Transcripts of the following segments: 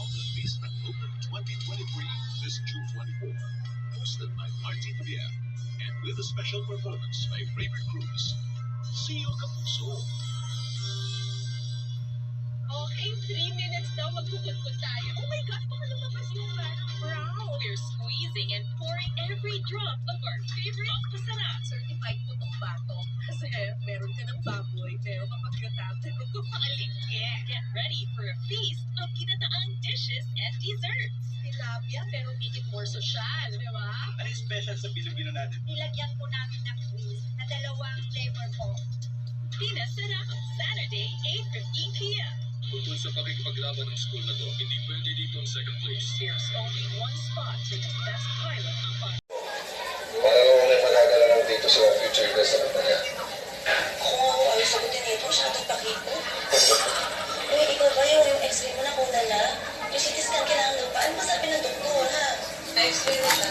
of the Feast at Open 2023 this June 24. Hosted by Martin Javier and with a special performance by Raymond Cruz. See you, Kapuso! Okay, 3 minutes daw magkukulkul tayo. Oh my gosh, baka lumabas yung brown. We're squeezing and pouring every drop of our favorite masarap. Certified putok bato. Kasi meron ka ng baboy, pero mapagkatapos. Pakalingke. Get ready for a feast of kinataang dishes and desserts. Tilapia, pero make it more social, di ba? Ano yung special sa Pilipino natin? Nilagyan po namin ng twist na dalawang flavor po. Pinasarap Saturday, 8:15 p.m. Tungkol sa pakikipaglaban ng school na to, hindi pwede dito ang second place. There's only one spot to the best pilot of fun. Parang may magagalaw dito sa future best na niya. Ako, ayos ako din ito. Masyadong pakiko. Uy, ikaw ba yung x-ray mo na kuna na? Yung CT scan kailangan lupa. Ano ba sabi ng doktor, ha? Na-explain na siya.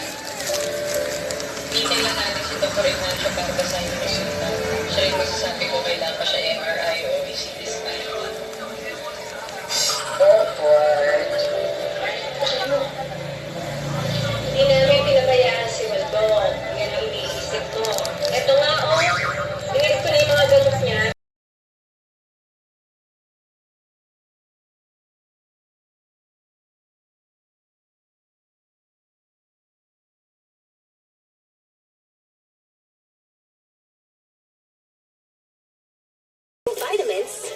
Hintay lang natin si Dr. Ignacio para basahin yung resulta. Siya yung magsasabi ko kailangan pa siya MRI o CT scan. Hindi namin pinabayaan si Waldo. Yan ang iniisip ko. Ito nga, binigay ko na yung mga gamot niya. Vitamins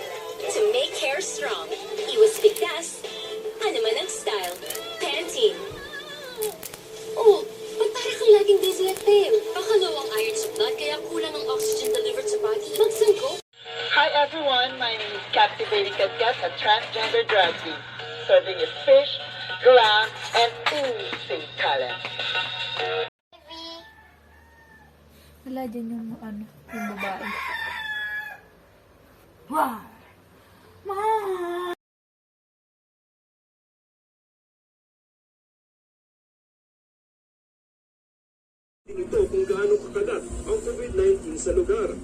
to make hair strong. Iwas biglas. Ano man ang style. Pantene. Oh, ba't para kang laging dizzy at pale? Baka low ang iron sa blood kaya kulang ang oxygen delivered sa body. Magsangko. Hi everyone, my name is Captivating Kat, a transgender drag queen, serving you fish, glam, and oozing talent. Wala dyan yung yung babae. Wow! Ma! Ito kung gaano kakagat ang COVID-19 sa lugar.